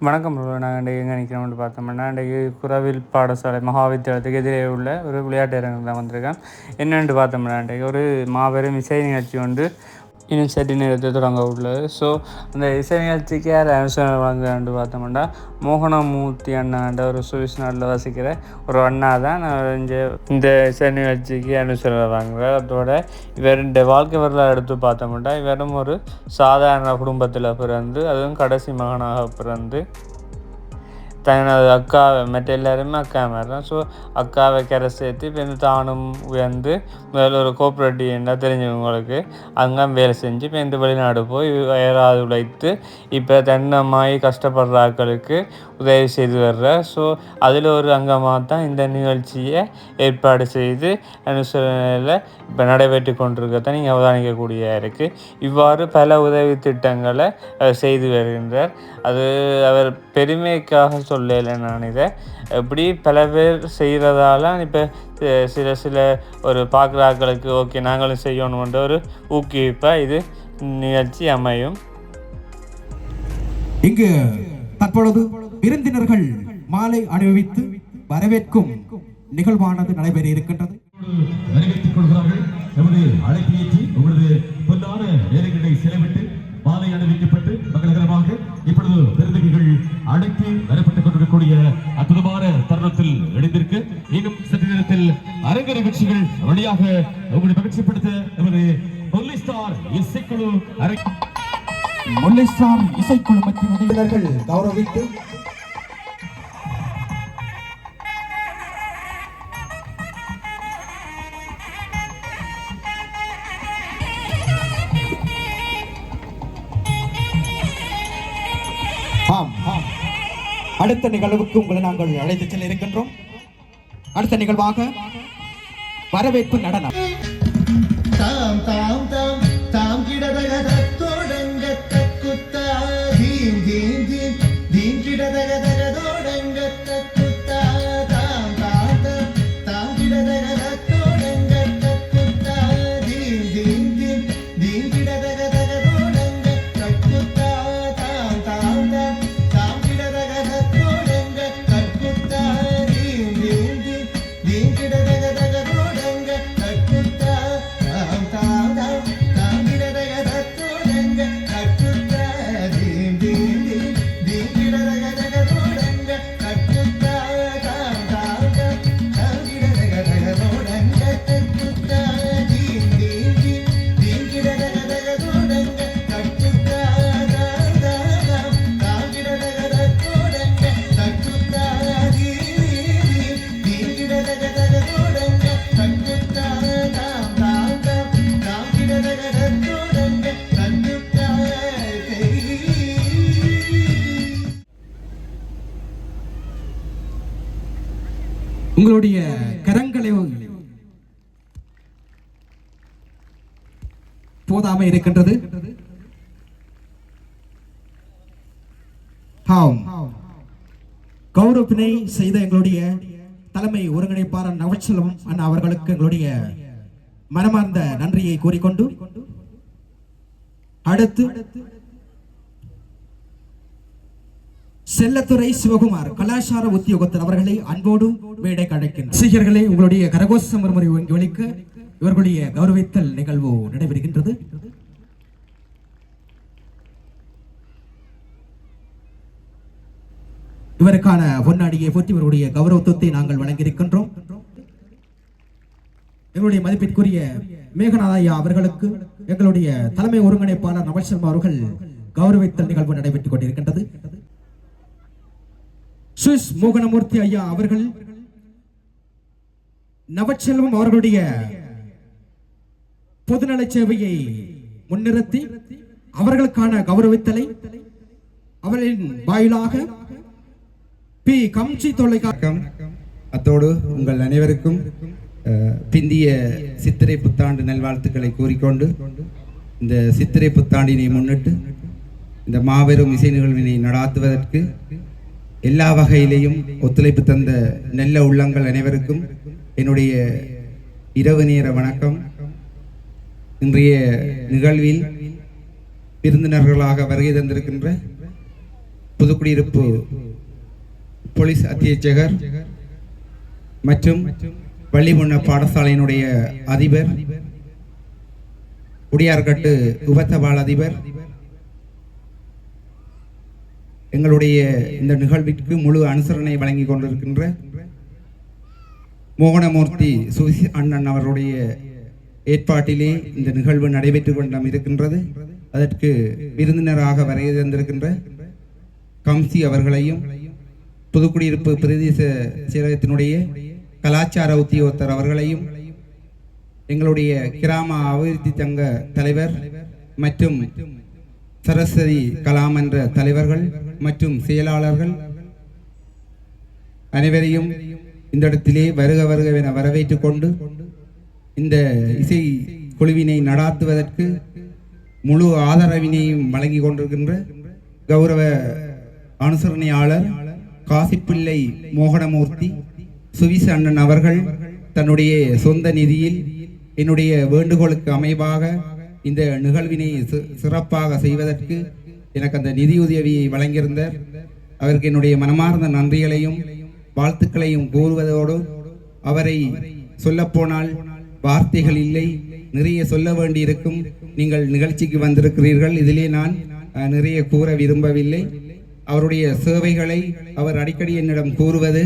வணக்கம் ப்ரோ. நாங்கள் இன்றைக்கு எங்கே நிற்கிறோம்னு பார்த்தோம்னா, இன்றைக்கு குரவில் பாடசாலை மகாவித்தியாலயத்துக்கு எதிரே உள்ள ஒரு விளையாட்டு அரங்கில் தான் வந்திருக்கேன். என்னென்னு பார்த்தோம்னா, இன்றைக்கு ஒரு மாபெரும் இசை நிகழ்ச்சி வந்து இன்னும் சற்று நேரத்தை தொடங்க உள்ளது. ஸோ அந்த இசை நிகழ்ச்சிக்கு யார் அனுசரணை வழங்குறான்னு பார்த்தோம்னா, மோகனமூர்த்தி அண்ணாண்ட ஒரு சுவிஸ் நாட்டில் வசிக்கிற ஒரு அண்ணா தான் இந்த இசை நிகழ்ச்சிக்கு அனுசரணை வாங்குறார். அதோட இவருடைய வாழ்க்கை வரலாறு எடுத்து பார்த்தோம்னா, இவரும் ஒரு சாதாரண குடும்பத்தில் பிறந்து, அதுவும் கடைசி மகனாக பிறந்து தனது அக்காவை மற்ற எல்லாருமே அக்கா மாதிரி தான். ஸோ அக்காவை கரை சேர்த்து இப்போ இந்த தானும் உயர்ந்து முதல்ல ஒரு கோஆப்ரேட்டிவ் என்ன தெரிஞ்சவங்களுக்கு அங்கே வேலை செஞ்சு இப்போ இந்த வெளிநாடு போய் ஏறாது உழைத்து இப்போ தன்னமாகி கஷ்டப்படுற ஆட்களுக்கு உதவி செய்து வர்ற. ஸோ அதில் ஒரு அங்கமாக தான் இந்த நிகழ்ச்சியை ஏற்பாடு செய்து அனுசரணையில் இப்போ நடைபெற்று கொண்டிருக்கத்தான் நீங்கள் அவதானிக்கக்கூடிய இருக்குது. இவ்வாறு பல உதவி திட்டங்களை செய்து வருகின்றார். அது அவர் பெருமைக்காக சொல்லலை. நான் இதை எப்படி பல பேர் செய்கிறதால இப்போ சில ஒரு பார்க்குற ஆட்களுக்கு ஓகே நாங்களும் செய்யணுன்ற ஒரு ஊக்குவிப்பாக இது நிகழ்ச்சி அமையும். இங்கு தற்பொழுது விருந்தினர்கள் மாலை அணிவித்து வரவேற்கும் நிகழ்வானது நடைபெற இருக்கின்றது. வரவேற்றுக் கொள்கிறார்கள். நமது அழைப்பேற்றி உங்களது பொன்னான நேரங்களை செலவிட்டு மாலை அணிவிக்கப்பட்டு மங்களகரமாக இப்பொழுது விருந்தினர்கள் அழைத்து வரப்பட்டுக் கொண்டிருக்கக்கூடிய அற்புதமான தருணத்தில் இணைந்திருக்கு. இன்னும் சற்று நேரத்தில் அரங்க நிகழ்ச்சிகள் வழியாக உங்களை மகிழ்ச்சிப்படுத்த நமது முல்லை ஸ்டார் இசைக்குழு முல்லை ஸ்டார் இசைக்குழுமத்தின் உறுப்பினர்கள் கௌரவித்து அடுத்த நிகழ்வுக்கு உங்களை நாங்கள் அழைத்து செல்ல இருக்கின்றோம். அடுத்த நிகழ்வாக வரவேற்பு நடனம். தாம் தாம் தாம் தாம் கிடதக தொடங்க தக்குத்தா தீம் தீம் தீம் தீம் கிடதக தொடங்க தக்குத்தா தாம் தாம் தாம் தாம் கிடதக தொடங்க தக்குத்தா தீம் தீம் தீம் தீம் கிடதக தொடங்க தக்குத்தா தாம் தாம் தாம் தாம் கிடதக தொடங்க தக்குத்தா தீம் தீம் தீம் தீம் கிடதக தொடங்க தக்குத்தா தாம் தாம் தாம் தாம் கிடதக தொடங்க தக்குத்தா தீம் தீம் தீம் தீம் கிடதக தொடங்க தக்குத்தா தாம் தாம் தாம் தாம் கிடதக தொடங்க தக்குத்தா தீம் தீம் தீம் தீம் கிடதக தொடங்க தக்குத்தா தாம் தாம் தாம் கிடதக தொடங்க தக்குத்தா தீம் தீம் கிடதக தொடங்க தக்குத்தா தாம் தாம் தாம் தாம் கிடதக தொடங்க தக்குத்தா. உங்களுடைய கரங்களை போதாமை இருக்கின்றது. கௌரவினை செய்த எங்களுடைய தலைமை ஒருங்கிணைப்பாளர் நவச்செல்வம் அண்ணா அவர்களுக்கு எங்களுடைய மனமார்ந்த நன்றியை கூறிக்கொண்டு அடுத்து செல்லத்துறை சிவகுமார் கலாச்சார உத்தியோகத்தர் அவர்களை அன்போடு மேடை அழைக்கின்றனர். ரசிகர்களே, உங்களுடைய கரகோஷ மறுமுறை ஒலிக்க இவர்களுடைய கௌரவித்தல் நிகழ்வு நடைபெறுகின்றது. இவருக்கான பொன்னாடியை போற்றி இவருடைய கௌரவத்தை நாங்கள் வழங்கியிருக்கின்றோம். எங்களுடைய மதிப்பிற்குரிய மேகநாதையா அவர்களுக்கு எங்களுடைய தலைமை ஒருங்கிணைப்பாளர் நவசர்மா அவர்கள் கௌரவித்தல் நிகழ்வு நடைபெற்றுக் கொண்டிருக்கின்றது. சுவிஸ் மோகனமூர்த்தி ஐயா அவர்கள் நவச்செல்வம் அவர்களுடைய பொதுநல சேவையை முன்னிறுத்தி அவர்களுக்கான கௌரவித்தலை அவர்களின் வாயிலாக பி கம்சி தொலைக்காட்சி. அத்தோடு உங்கள் அனைவருக்கும் பிந்திய சித்திரை புத்தாண்டு நல்வாழ்த்துக்களை கூறிக்கொண்டு இந்த சித்திரை புத்தாண்டினை முன்னிட்டு இந்த மாபெரும் இசை நிகழ்வினை நடாத்துவதற்கு எல்லா வகையிலையும் ஒத்துழைப்பு தந்த நல்ல உள்ளங்கள் அனைவருக்கும் என்னுடைய இரவு நேர வணக்கம். இன்றைய நிகழ்வில் விருந்தினர்களாக வருகை தந்திருக்கின்ற புதுக்குடியிருப்பு போலீஸ் அத்தியட்சகர் மற்றும் வள்ளிமுன்ன பாடசாலையினுடைய அதிபர், உடையார்கட்டு உபத்தபால் அதிபர், எங்களுடைய இந்த நிகழ்விற்கு முழு அனுசரணை வழங்கி கொண்டிருக்கின்ற மோகனமூர்த்தி சுவிசி அண்ணன் அவருடைய ஏற்பாட்டிலே இந்த நிகழ்வு நடைபெற்று கொண்டும் இருக்கின்றது. அதற்கு விருந்தினராக வருகை தந்திருக்கின்ற கம்சி அவர்களையும், புதுக்குடியிருப்பு பிரதேச செயலகத்தினுடைய கலாச்சார உத்தியோகத்தர் அவர்களையும், எங்களுடைய கிராம அபிவிருத்தி சங்க தலைவர் மற்றும் சரஸ்வதி கலாமன்ற தலைவர்கள் மற்றும் செயலாளர்கள் அனைவரையும் இந்த இடத்திலே வருக வருகவென வரவேற்றுக் கொண்டு இந்த இசை குழுவினை நடாத்துவதற்கு முழு ஆதரவினையும் வழங்கி கொண்டிருக்கின்ற கௌரவ அனுசரணையாளர் காசிப்பிள்ளை மோகனமூர்த்தி சுவிஸ் அண்ணன் அவர்கள் தன்னுடைய சொந்த நிதியில் என்னுடைய வேண்டுகோளுக்கு அமைவாக இந்த நிகழ்வினை சிறப்பாக செய்வதற்கு எனக்கு அந்த நிதியுதவியை வழங்கியிருந்தார். அவருக்கு என்னுடைய மனமார்ந்த நன்றிகளையும் வாழ்த்துக்களையும் கூறுவதோடு, அவரை சொல்லப்போனால் வார்த்தைகள் இல்லை, நிறைய சொல்ல வேண்டியிருக்கும். நீங்கள் நிகழ்ச்சிக்கு வந்திருக்கிறீர்கள், இதிலே நான் நிறைய கூற விரும்பவில்லை. அவருடைய சேவைகளை அவர் அடிக்கடி என்னிடம் கூறுவது,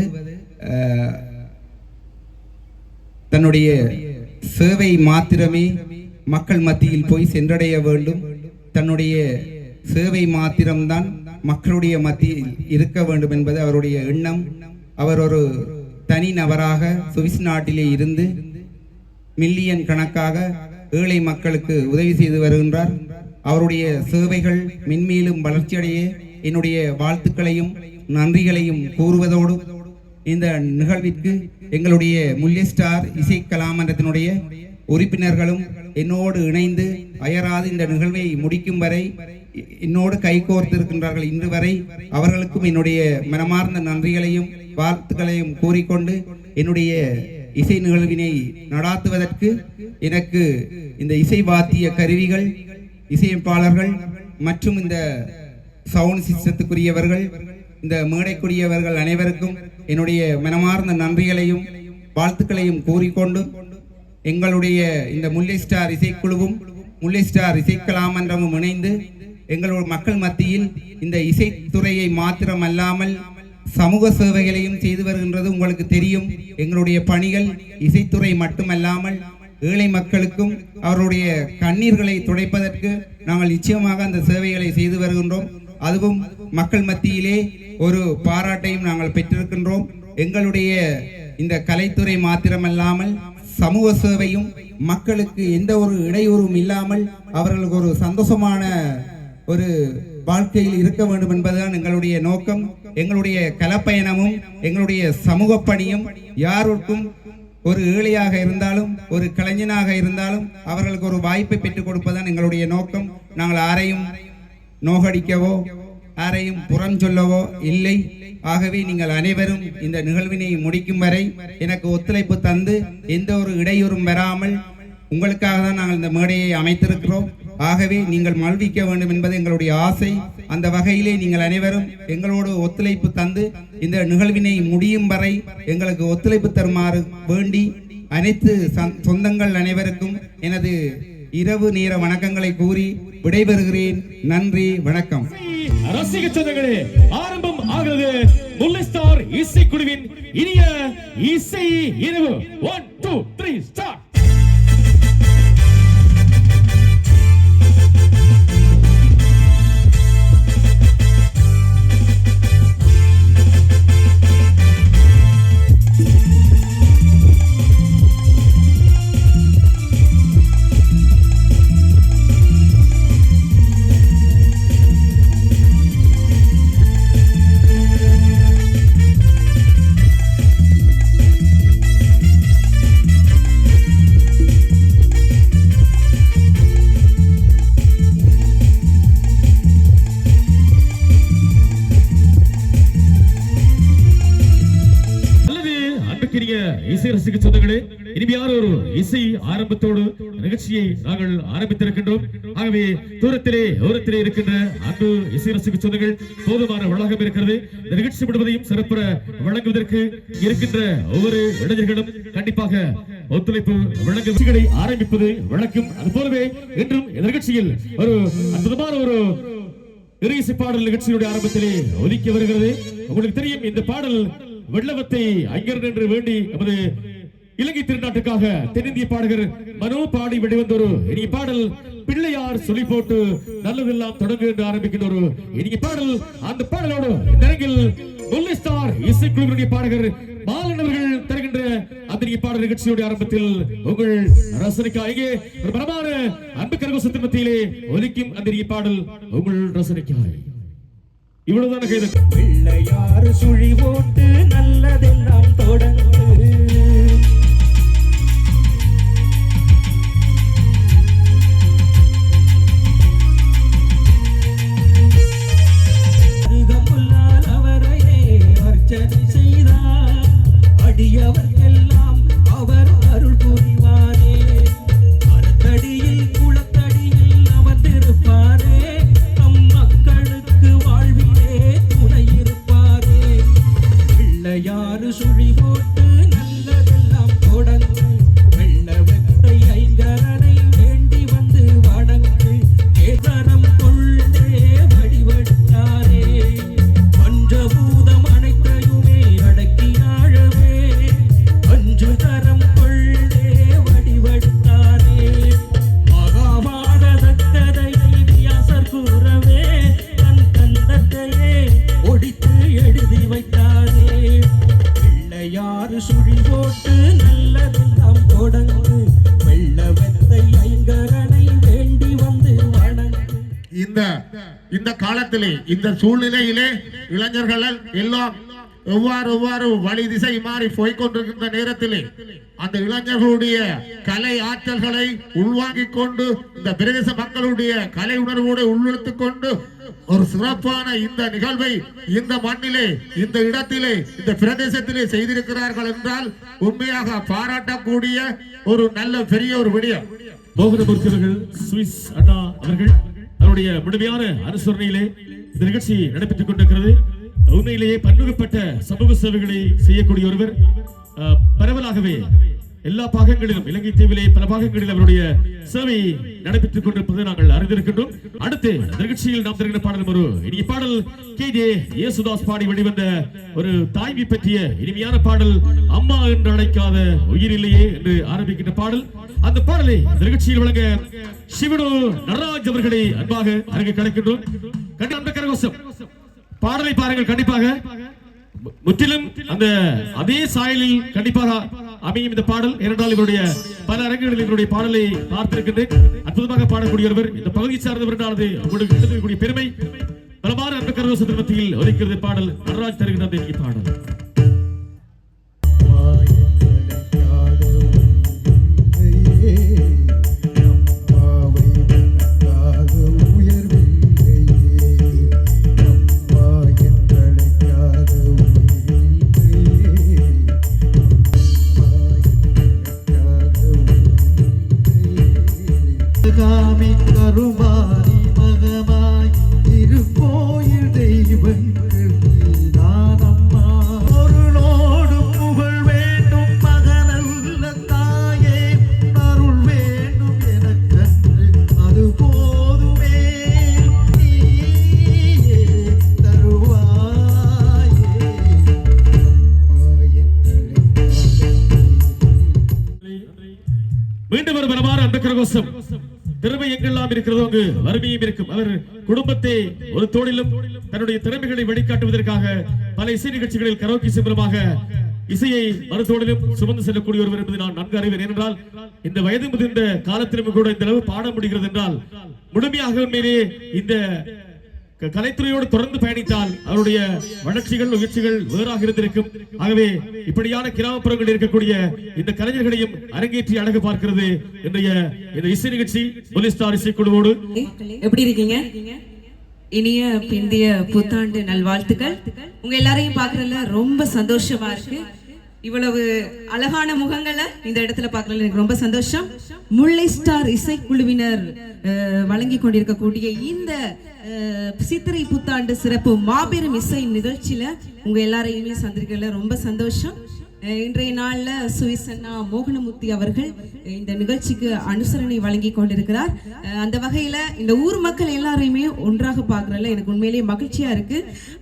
தன்னுடைய சேவை மாத்திரமே மக்கள் மத்தியில் போய் சென்றடைய வேண்டும், தன்னுடைய சேவை மாத்திரம்தான் மக்களுடைய மத்தியில் இருக்க வேண்டும் என்பது அவருடைய எண்ணம். அவர் ஒரு தனி நபராக சுவிஸ் நாட்டிலே இருந்து மில்லியன் கணக்காக ஏழை மக்களுக்கு உதவி செய்து வருகின்றார். அவருடைய சேவைகள் மென்மேலும் வளர்ச்சியடைய என்னுடைய வாழ்த்துக்களையும் நன்றிகளையும் கூறுவதோடு, இந்த நிகழ்விற்கு எங்களுடைய முல்லை ஸ்டார் இசை கலாமன்றத்தினுடைய உறுப்பினர்களும் என்னோடு இணைந்து அயராது இந்த நிகழ்வை முடிக்கும் வரை என்னோடு கைகோர்த்திருக்கின்றார்கள். இன்று வரை அவர்களுக்கும் என்னுடைய மனமார்ந்த நன்றிகளையும் வாழ்த்துக்களையும் கூறிக்கொண்டு, என்னுடைய இசை நிகழ்வினை நடாத்துவதற்கு எனக்கு இந்த இசை வாத்திய கருவிகள், இசையமைப்பாளர்கள் மற்றும் இந்த சவுண்ட் சிஸ்டத்துக்குரியவர்கள், இந்த மேடைக்குரியவர்கள் அனைவருக்கும் என்னுடைய மனமார்ந்த நன்றிகளையும் வாழ்த்துக்களையும் கூறிக்கொண்டு, எங்களுடைய இந்த முல்லை ஸ்டார் இசைக்குழுவும் முல்லை ஸ்டார் இசைக்கலாமன்றமும் இணைந்து எங்களுடைய மக்கள் மத்தியில் இந்த இசைத்துறையை மாத்திரமல்லாமல் சமூக சேவைகளையும் செய்து வருகின்றது. உங்களுக்கு தெரியும், எங்களுடைய பணிகள் இசைத்துறை மட்டுமல்லாமல் ஏழை மக்களுக்கும் அவருடைய கண்ணீர்களை துடைப்பதற்கு நாங்கள் நிச்சயமாக அந்த சேவைகளை செய்து வருகின்றோம். அதுவும் மக்கள் மத்தியிலே ஒரு பாராட்டையும் நாங்கள் பெற்றிருக்கின்றோம். எங்களுடைய இந்த கலைத்துறை மாத்திரமல்லாமல் சமூக சேவையும் மக்களுக்கு எந்த ஒரு இடையூறும் இல்லாமல் அவர்களுக்கு ஒரு சந்தோஷமான ஒரு வாழ்க்கையில் இருக்க வேண்டும் என்பதுதான் எங்களுடைய நோக்கம். எங்களுடைய கலப்பயணமும் எங்களுடைய சமூக பணியும் யாருக்கும் ஒரு ஏழையாக இருந்தாலும் ஒரு கலைஞனாக இருந்தாலும் அவர்களுக்கு ஒரு வாய்ப்பை பெற்றுக் கொடுப்பதுதான் எங்களுடைய நோக்கம். நாங்கள் யாரையும் நோகடிக்கவோ யாரையும் புறம் சொல்லவோ இல்லை. ஆகவே நீங்கள் அனைவரும் இந்த நிகழ்வினை முடிக்கும் வரை எனக்கு ஒத்துழைப்பு தந்து எந்த ஒரு இடையூறும் வராமல் உங்களுக்காக தான் நாங்கள் இந்த மேடையை அமைத்திருக்கிறோம். ஆகவே நீங்கள் மகிழ்விக்க வேண்டும் என்பது எங்களுடைய ஆசை. அந்த வகையிலே நீங்கள் அனைவரும் எங்களோடு ஒத்துழைப்பு தந்து இந்த நிகழ்வினை முடியும் வரை எங்களுக்கு ஒத்துழைப்பு தருமாறு வேண்டி அனைத்து சொந்தங்கள் அனைவருக்கும் எனது இரவு நேர வணக்கங்களை கூறி விடைபெறுகிறேன். நன்றி, வணக்கம். ரசிக சொந்தங்களே, ஆரம்பம் ஆகிறது முல்லை ஸ்டார் இசைக்குழுவின் இனிய இசை இரவு. 1 2 3 ஸ்டார்ட். இசை ரசிக சொந்தங்களே, இனிமையான ஒரு இசை ஆரம்பத்தோடு நிகழ்ச்சியை நாங்கள் ஆரம்பித்திருக்கின்றோம். ஆகவே தூரத்திலே ஓரத்திலே இருக்கின்ற அன்பு இசை ரசிக சொந்தங்கள் போதுமான வளாகம் இருக்கிறது. இந்த நிகழ்ச்சி முழுவதையும் சிறப்புற வழங்குவதற்கு இருக்கின்ற ஒவ்வொரு இளைஞர்களும் கண்டிப்பாக ஒத்துழைப்பு வழங்குகளை ஆரம்பிப்பது வழக்கம். அது போலவே இன்றும் இந்த நிகழ்ச்சியில் ஒரு அற்புதமான ஒரு இசை பாடல் நிகழ்ச்சியுடைய ஆரம்பத்திலே ஒலிக்க வருகிறது. உங்களுக்கு தெரியும், இந்த பாடல் வெள்ளவத்தை அங்கிருந்து என்று வேண்டி நமது இலங்கை திருநாட்டுக்காக தென்னிந்திய பாடகர் மனோ பாடி வெளிவந்த ஒரு இனிய பாடல். பிள்ளையார் சொல்லி போட்டு நல்லதெல்லாம் தொடங்கு என்று ஆரம்பிக்கின்ற ஒரு இனிய பாடல். அந்த பாடலோடு நரங்கில் முல்லை ஸ்டார் இசைக்குழுவினுடைய பாடகர் பாலன் அவர்கள் தருகின்ற அந்த இனிய பாடல் நிகழ்ச்சியுடைய ஆரம்பத்தில் உங்கள் ரசனைக்காக இங்கே ஒரு பரமான அன்பு கரகோஷத்தின் மத்தியிலே ஒலிக்கும் அந்த இனிய பாடல் உங்கள் ரசனைக்காக. இவ்வளவுதான் கைது. பிள்ளையார் சுழி போட்டு நல்லதெல்லாம் தொடங்கு, அவரையே அர்ச்சனை செய்தார், அடியவர்க்கெல்லாம் அவர் அருள் புரிவாரே. மரத்தடியில் குளத்தடியில் அமர்ந்திருப்பாரே, நம் மக்களுக்கு வாழ்விலே துணை இருப்பாரே. பிள்ளையாறு சுழி போட்டு நல்லதெல்லாம் தொடங்கு, வெள்ள வெத்தை ஐங்கரனை வேண்டி வந்து வணங்கு. ஏதரம் கொள்ளே வழிபட்டாரே, பஞ்சபூதம் அனைத்தையுமே அடக்கி ஆழவே. அஞ்சு தரம் கொள்ளே வழிபட்டாரே, மகாபாரதக்கதையை வியாசர் கூறவே தன் கந்தத்தையே ஒடித்து எழுதி வைத்தாரே. பிள்ளையாறு சுழி போட்டு நல்லதெல்லாம் தொடங்கு, வெள்ள வெத்தை ஐங்கரனை வேண்டி வந்து வணங்கு. இந்த காலத்திலே இந்த சூழ்நிலையிலே இளைஞர்கள் எல்லாம் எவ்வாறு வழி திசை மாறி போய்கொண்டிருக்கின்ற நேரத்திலே அந்த இளைஞர்களுடைய கலை ஆற்றல்களை உள்வாங்கிக் கொண்டு இந்த பிரதேச மக்களுடைய கலை உணர்வோடு உள்ளிழுத்துக் கொண்டு ஒரு சிறப்பான இந்த நிகழ்வை இந்த மண்ணிலே இந்த இடத்திலே இந்த பிரதேசத்திலே செய்திருக்கிறார்கள் என்றால் உண்மையாக பாராட்டக்கூடிய ஒரு நல்ல பெரிய ஒரு விடயம். மோகனமூர்த்தி அவர்கள், சுவிஸ் அண்ணா அவர்கள் அவருடைய முழுமையான அனுசரணையிலே இந்த நிகழ்ச்சி நடைபெற்றுக் கொண்டிருக்கிறது. உண்மையிலேயே பன்முகப்பட்ட சமூக சேவைகளை செய்யக்கூடிய ஒருவர். பரவலாகவே எல்லா பாகங்களிலும் இலங்கை தீவிலே பல பாகங்களில் அவருடைய சேவை நடைபெற்றுக் கொண்டிருப்பதை நாங்கள் அறிந்திருக்கின்றோம். அடுத்து நிகழ்ச்சியில் நாம் தருகின்ற பாடல் ஒரு இனிய பாடல். கே.ஜே. யேசுதாஸ் பாடி வெளிவந்த ஒரு தாய்மை பற்றிய இனிமையான பாடல். அம்மா என்று அழைக்காத உயிரில்லையே என்று ஆரம்பிக்கின்ற பாடல். அந்த பாடலை நிகழ்ச்சியில் வழங்க சிவனு நடராஜ் அவர்களை அன்பாக அரங்க கிடைக்கின்றோம். கண்டிப்பாக கரகோஷம் பாடலை பாருங்கள். கண்டிப்பாக முற்றிலும் அந்த அதே சாயலில் கண்டிப்பாக அமையும் இந்த பாடல். ஏனென்றால் இவருடைய பல அரங்குகளில் இவருடைய பாடலை பார்த்திருக்கின்றேன். அற்புதமாக பாடக்கூடிய ஒருவர். இந்த பகுதியை சார்ந்தவர் என்றால் உங்களுக்கு கிடைக்கக்கூடிய பெருமை பலமான அன்பு கரகோஷத்தின் மத்தியில் ஒலிக்கிறது பாடல். நடராஜ் தருகின்ற அந்த பாடல். கருமாரி மகமாய் திருக்கோயில் தெய்வங்கள் நீதானம்மா. பொருளோடு புகழ் வேண்டும் மகனல்ல தாயே, அருள் வேண்டும் எனக்கன்று அது போதுமே. நீயே தருவாயே மீண்டும் ஒரு பலமான அன்பு கரகோஷம். திறமை எங்கெல்லாம் இருக்கிறதோ அங்கு வறுமையும் இருக்கும். அவர் குடும்பத்தை ஒரு தோளிலும் தன்னுடைய திறமைகளை வெளிக்காட்டுவதற்காக பல இசை நிகழ்ச்சிகளில் கரோக்கி சிம்பரமாக இசையை மறுத்தோடிலும் சுமந்து செல்லக்கூடிய ஒருவர் என்பதை நான் நன்கு அறிவேன். ஏனென்றால் இந்த வயது முதிர்ந்த காலத்திலும் கூட இந்த அளவு பாட முடிகிறது என்றால் முழுமையாக உண்மையிலே இந்த கலைத்துறையோடு தொடர்ந்து பயணித்தால் அவருடைய வளர்ச்சிகள் முயற்சிகள் வேறாக இருந்திருக்கும். ஆகவே இப்படியான கிராமப்புறங்களில் இருக்கக்கூடிய இந்த கலைஞர்களையும் அரங்கேற்றி அழகு பார்க்கிறது இன்றைய இந்த இசை நிகழ்ச்சி. போலீஸ்டார் இசைக்குழுவோடு எப்படி இருக்கீங்க? இனிய பிந்திய புத்தாண்டு நல்வாழ்த்துக்கள். உங்க எல்லாரையும் பார்க்கறதுல ரொம்ப சந்தோஷமா இருக்கு. இவ்வளவு அழகான முகங்களை இந்த இடத்துல பார்க்கல எனக்கு ரொம்ப சந்தோஷம். முல்லை ஸ்டார் இசைக்குழுவினர் வழங்கி கொண்டிருக்கக்கூடிய இந்த சித்திரை புத்தாண்டு சிறப்பு மாபெரும் இசை நிகழ்ச்சியில உங்க எல்லாரையுமே சந்திரிக்கல ரொம்ப சந்தோஷம். இன்றைய நாள்ல சுவிசன்னா மோகனமூர்த்தி அவர்கள் இந்த நிகழ்ச்சிக்கு அனுசரணை வழங்கி கொண்டிருக்கிறார். அந்த வகையில இந்த ஊர் மக்கள் எல்லாரையுமே ஒன்றாக பார்க்கறதுல எனக்கு உண்மையிலேயே மகிழ்ச்சியா இருக்கு.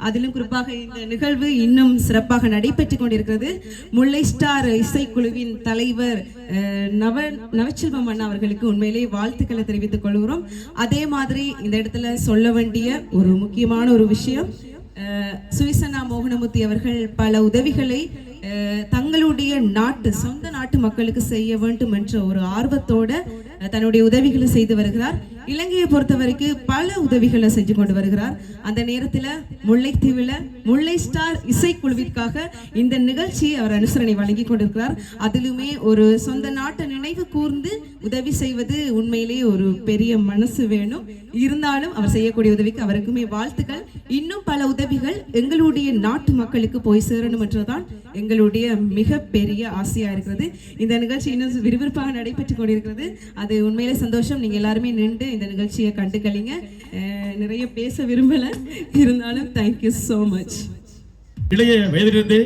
அதிலும் குறிப்பாக இந்த நிகழ்வு இன்னும் சிறப்பாக நடைபெற்று கொண்டிருக்கிறது. முல்லை ஸ்டார் இசைக்குழுவின் தலைவர் நவச்செல்வம் அண்ணா அவர்களுக்கு உண்மையிலேயே வாழ்த்துக்களை தெரிவித்துக் கொள்கிறோம். அதே மாதிரி இந்த இடத்துல சொல்ல வேண்டிய ஒரு முக்கியமான ஒரு விஷயம், சுவிசன்னா மோகனமூர்த்தி அவர்கள் பல உதவிகளை தங்களுடைய சொந்த நாட்டு மக்களுக்கு செய்ய வேண்டும் என்ற ஒரு ஆர்வத்தோட தன்னுடைய உதவிகளை செய்து வருகிறார். இலங்கையை பொறுத்த வரைக்கும் பல உதவிகளை செஞ்சு கொண்டு வருகிறார். அந்த நேரத்தில் முல்லைத்தீவில் முல்லை ஸ்டார் இசைக்குழுவிற்காக இந்த நிகழ்ச்சியை அவர் அனுசரணை வழங்கி கொண்டிருக்கிறார். அதிலுமே ஒரு சொந்த நாட்டை நினைவு கூர்ந்து உதவி செய்வது உண்மையிலேயே ஒரு பெரிய மனசு வேணும். இருந்தாலும் அவர் செய்யக்கூடிய உதவிக்கு அவருக்குமே வாழ்த்துக்கள். இன்னும் பல உதவிகள் எங்களுடைய நாட்டு மக்களுக்கு போய் சேரணும் என்றுதான் எங்களுடைய மிக பெரிய ஆசையா இருக்கிறது. இந்த நிகழ்ச்சி இன்னும் விறுவிறுப்பாக நடைபெற்று கொண்டிருக்கிறது. அது உண்மையிலே சந்தோஷம். நீங்க எல்லாருமே நின்று இந்த நிகழ்ச்சியை கண்டுகளிங்க. நிறைய பேச விரும்பல, இருந்தாலும் தேங்க்யூ சோ மச். இளைய வயதிலிருந்து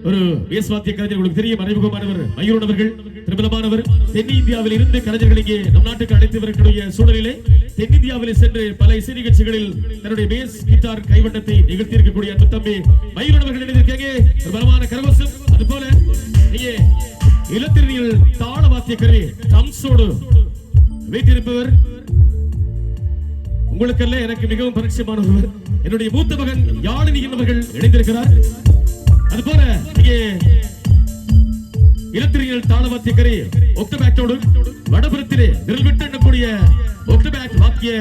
ஒரு பேஸ்வாத்திய கலைஞர், உங்களுக்கு தெரியும், அறிமுகமானவர் மயூரன் அவர்கள், பிரபலமானவர். தென்னிந்தியாவில் இருந்து கலைஞர்கள் இங்கே நம் நாட்டுக்கு அழைத்து வரக்கூடிய சூழலிலே தென்னிந்தியாவில் சென்று பல இசை நிகழ்ச்சிகளில் தன்னுடைய பேஸ் கிட்டார் கைவண்ணத்தை நிகழ்த்தி இருக்கக்கூடிய அன்பு தம்பி மயூரன் அவர்கள் இணைந்திருக்காங்க. ஒரு பலமான கரகோஷம். அது போல இங்கே இலத்திரனியல் தாள வாத்திய கருவி ட்ரம்ஸோடு வைத்திருப்பவர் உங்களுக்கல்ல எனக்கு மிகவும் பரிச்சயமான ஒருவர், என்னுடைய மூத்த மகன் யாழினியன் அவர்கள் இணைந்திருக்கிறார். அதுபோல இங்கே இலத்திரியில் தாளவாத்திய கரை ஒக்டபேக்டோடு வடபுறத்திலே விரல் விட்டு எண்ணக்கூடிய ஒக்டபேக் வாத்திய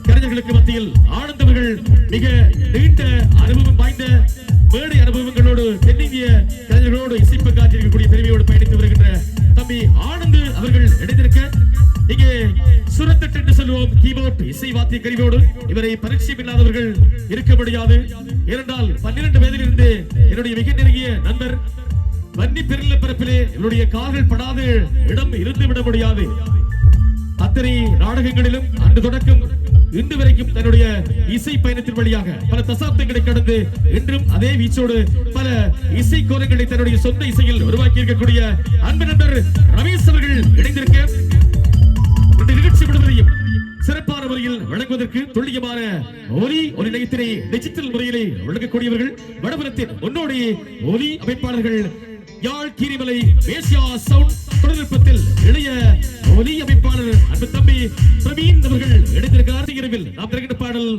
கலைஞர்களுக்கு மத்தியில் ஆனந்தவர்கள் மிக நீண்ட அனுபவம் வாய்ந்த மேடை அனுபவங்களோடு தென்னிந்திய கலைஞர்களோடு இசைப்பு காட்டியிருக்கக்கூடிய பெருமையோடு பயணித்து வருகின்ற தம்பி ஆனந்த் அவர்கள் இணைந்திருக்க, இங்கே சுரத்தட்டு என்று சொல்லுவோம் கீபோர்ட் இசை வாத்திய கருவியோடு இவரை பரிச்சயம் இல்லாதவர்கள் இருக்க முடியாது. ஏனென்றால் 12 வயதிலிருந்து என்னுடைய மிக நெருங்கிய நண்பர். வன்னி பெருநில பரப்பிலே என்னுடைய கால்கள் படாத இடம் இருந்து விட முடியாது. அத்தனை நாடகங்களிலும் அன்று தொடக்கம் இன்று வரைக்கும் தன்னுடைய இசை பயணத்தின் வழியாக பல தசாப்தங்களை கடந்து இன்றும் அதே வீச்சோடு பல இசை கோரங்களை தன்னுடைய சொந்த இசையில் உருவாக்கி இருக்கக்கூடிய அன்பு நண்பர் ரமேஷ் அவர்கள் இணைந்திருக்க, இந்த நிகழ்ச்சி முழுவதையும் சிறப்பான முறையில் வழங்குவதற்கு துல்லியமான ஒலி நிலையத்தினை டிஜிட்டல் முறையிலே வழங்கக்கூடியவர்கள் வடபுறத்தின் முன்னோடி ஒலி அமைப்பாளர்கள் யாழ் கீரிமலை ஏசியா சவுண்ட் தொழில்நுட்பத்தில் இளைய ஒலி அமைப்பாளர் அன்பு தம்பி பிரவீன் அவர்கள் இணைந்திருக்கிறார். இரவில் நாம் திறக்கிற பாடல்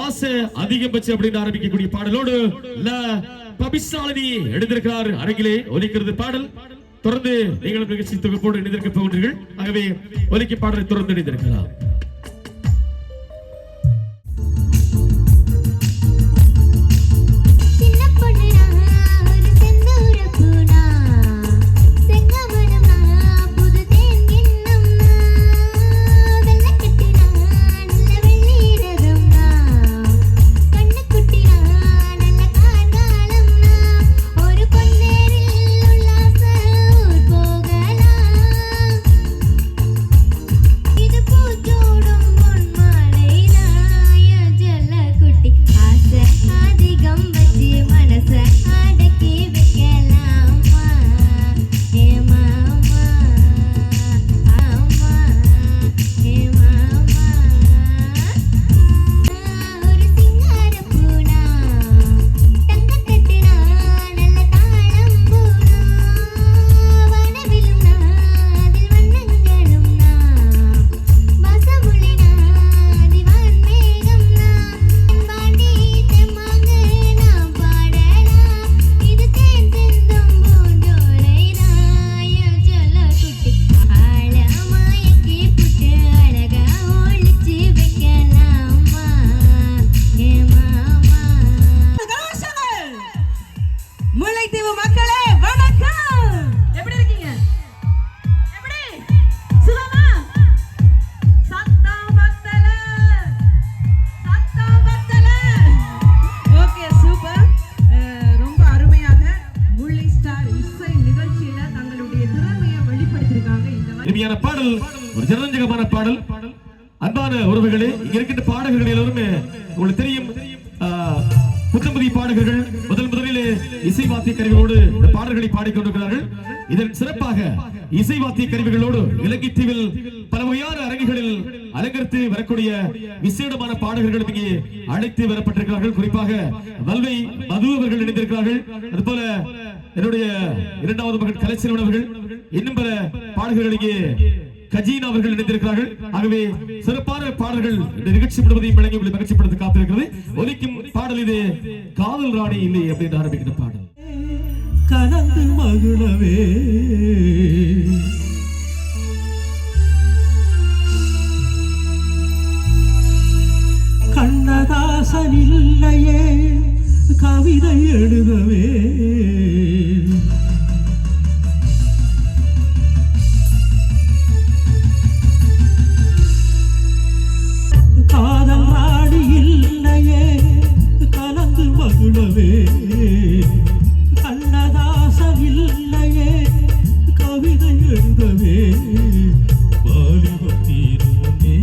ஆசை அதிகபட்சம் அப்படின்னு ஆரம்பிக்கக்கூடிய பாடலோடு பபிசாலினி எழுந்திருக்கிறார். அருகிலே ஒலிக்கிறது பாடல். தொடர்ந்து நீங்கள் நிகழ்ச்சி தொகுப்போடு இணைந்திருக்க போகிறீர்கள். ஆகவே ஒலிக்கு பாடலை தொடர்ந்து இணைந்திருக்கலாம். இது பூஜோ பாடல் ஒரு ஜனரஞ்சகமான பாடல். அன்பான உறவுகளே, இங்க இருக்கின்ற பாடகர்கள் எல்லோருமே உங்களுக்கு தெரியும், புத்தம் புதிய பாடகர்கள் முதலிலே இசை வாத்திய கருவிகளோடு இந்த பாடல்களை பாடிக்கொண்டிருக்கிறார்கள். இதன் சிறப்பாக இசை வாத்திய கருவிகளோடு இலங்கை தீவில் பல வகையான அரங்குகளில் அலங்கரித்து வரக்கூடிய விசேடமான பாடகர்கள் இங்கே அழைத்து வரப்பட்டிருக்கிறார்கள். குறிப்பாக வல்வை மது அவர்கள் இணைந்திருக்கிறார்கள். அதுபோல என்னுடைய இரண்டாவது மகன் கலைச்செல்வன் அவர்கள், இன்னும் பல பாடகர்கள் இங்கே கஜீனா அவர்கள் இணைந்திருக்கிறார்கள். ஆகவே சிறப்பான பாடல்கள் இந்த நிகழ்ச்சி முழுவதையும் வழங்கி உங்களை மகிழ்ச்சிப்படுத்த காத்திருக்கிறது. ஒலிக்கும் பாடல் இது காதல் ராணி இல்லை அப்படின்னு ஆரம்பிக்கிற பாடல். கலந்து மகிழவே கண்ணதாசன் இல்லையே கவிதை எழுதவே காதல் ராணி இல்லையே கலந்து மகிழவே கண்ணதாசன் இல்லையே கவிதை எழுதவே வாலிபத்தீரோனே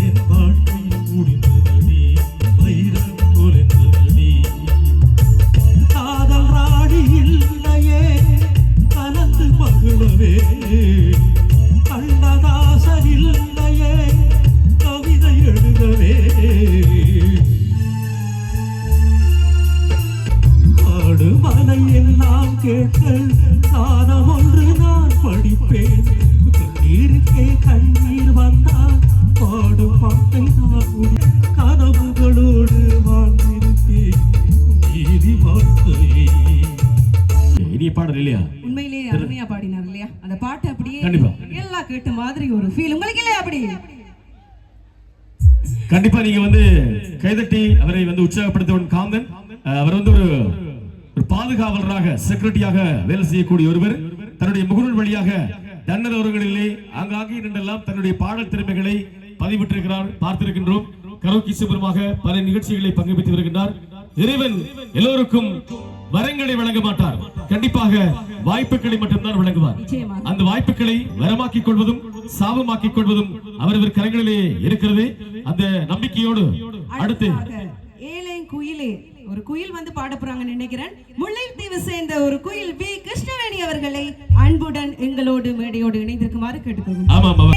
என் வாழ்க்கை முடிந்ததடி வைரம் தொலைந்ததடி காதல் ராணி இல்லையே கலந்து மகிழவே கண்ணதாசன் இல்லையே கவிதை எழுதவே மலை எல்லாம் கேட்டல் தானம் ஒன்று நான் படிப்பேன் கண்ணீருக்கே கண்ணீர் வந்தால் பாடும் பாட்டை நான் கனவுகளோடு வாழ்ந்திருப்பேன் நீதி வாழ்க்கையே. இனிய பாடல் இல்லையா? உண்மையிலேயே அருமையா பாடினார் இல்லையா? அந்த பாட்டு அப்படியே கண்டிப்பா எல்லாம் கேட்ட மாதிரி ஒரு ஃபீல் உங்களுக்கு இல்லையா? அப்படி கண்டிப்பா நீங்க கைதட்டி அவரை உற்சாகப்படுத்தவன் காந்தன். அவர் ஒரு பாதுகாவலராக செக்யூரிட்டியாக வேலை செய்யக்கூடிய ஒருவர். தன்னுடைய முகநூல் வழியாக தன்னர் அவர்களிலே ஆங்காங்கே நின்றெல்லாம் தன்னுடைய பாடல் திறமைகளை பதிவிட்டிருக்கிறார், பார்த்திருக்கின்றோம். கரோக்கி சிபுரமாக பல நிகழ்ச்சிகளை பங்கு பெற்று வருகின்றார். இறைவன் எல்லோருக்கும் வரங்களை வழங்க மாட்டார், கண்டிப்பாக வாய்ப்புகளை மட்டும்தான் வழங்குவார். அந்த வாய்ப்புகளை வரமாக்கிக் கொள்வதும் சாபமாக்கிக் கொள்வதும் அவரவர் கரங்களிலே இருக்கிறது. அந்த நம்பிக்கையோடு அடுத்து ஏழை குயிலே ஒரு குயில் பாட போறாங்கன்னு நினைக்கிறேன். முல்லைத்தீவு சேர்ந்த ஒரு குயில் பி கிருஷ்ணவேணி அவர்களை அன்புடன் எங்களோடு மேடையோடு இணைந்திருக்குமாறு கேட்டுக்கொள்கிறேன். ஆமாம்.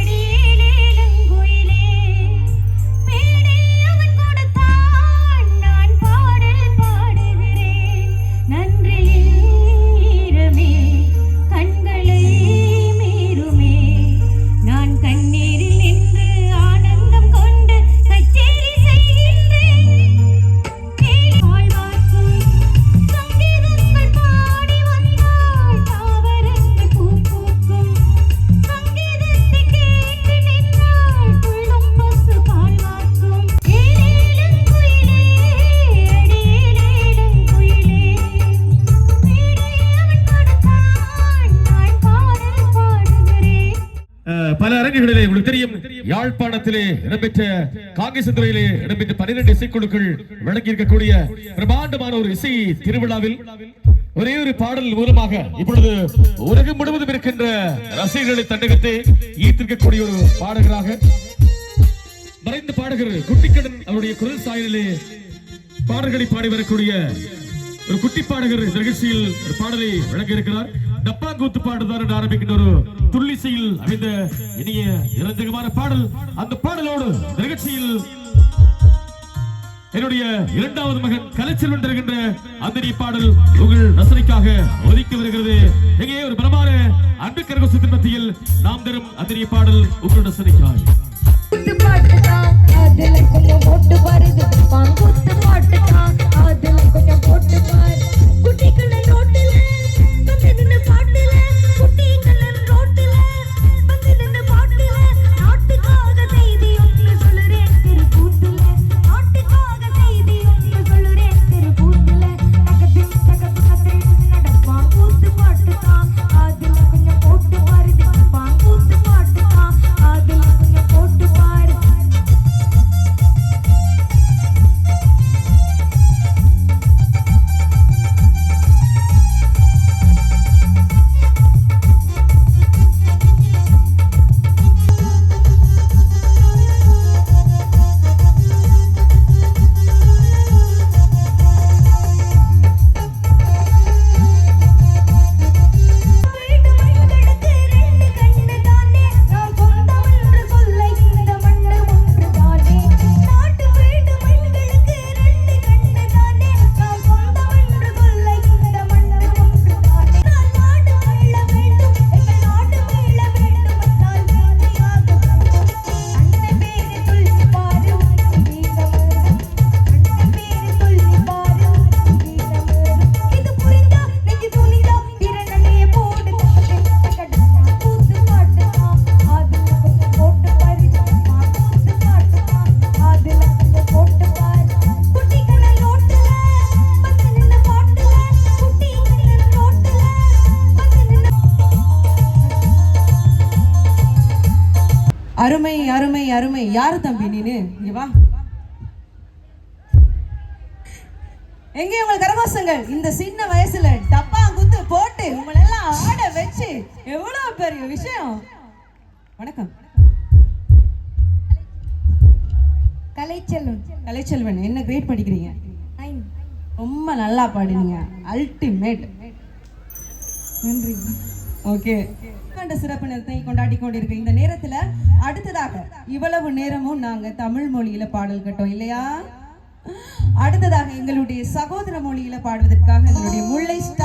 பல அரங்குகளிலே உங்களுக்கு தெரியும், யாழ்ப்பாணத்திலே இடம்பெற்ற காங்கிரஸ் துறையிலே இடம்பெற்ற 12 இசைக்குழுக்கள் வழங்கி இருக்கக்கூடிய பிரமாண்டமான ஒரு இசை திருவிழாவில் ஒரே ஒரு பாடல் மூலமாக இப்பொழுது உலகம் முழுவதும் இருக்கின்ற ரசிகர்களை தன்னகத்தை ஈர்த்திருக்கக்கூடிய ஒரு பாடகராக மறைந்த பாடகர் குட்டிக்கடன் அவருடைய குரல் சாயலிலே பாடல்களை பாடி வரக்கூடிய ஒரு குட்டி பாடகர் நிகழ்ச்சியில் ஒரு பாடலை வழங்க இருக்கிறார். டப்பாங்கூத்து பாடுதார் என்று ஆரம்பிக்கின்ற ஒரு துள்ளிசையில் அமைந்த இனிய இறந்தகமான பாடல். அந்த பாடலோடு நிகழ்ச்சியில் என்னுடைய இரண்டாவது மகன் கலைச்செல்வன் தருகின்ற அந்த பாடல் உங்கள் ரசனைக்காக ஒதுக்கி வருகிறது. எங்கே ஒரு பலமான அன்பு கரகோஷத்தின் மத்தியில் நாம் தரும் அந்த பாடல் உங்கள் ரசனைக்காக. அருமை. யாரு தம்பி நீனு? இங்க வா. எங்கே உங்கள் கரகோஷங்கள்? இந்த சின்ன வயசுல டப்பா குத்து போட்டு உங்களெல்லாம் ஆட வச்சு எவ்வளவு பெரிய விஷயம். வணக்கம். கலைச்செல்வன். கலைச்செல்வன், என்ன கிரேட் படிக்கிறீங்க? ரொம்ப நல்லா பாடுனீங்க, அல்டிமேட். நன்றி. ஓகே, சிறப்பு நேரத்தை கொண்டாடி கொண்டிருக்க இந்த நேரத்துல அடுத்ததாக இவ்வளவு நேரமும் நாங்க தமிழ் மொழியில பாடல் கேட்டோம் இல்லையா? அடுத்ததாக எங்களுடைய சகோதர மொழியில பாடுவதற்காக எங்களுடைய முல்லை ஸ்டார்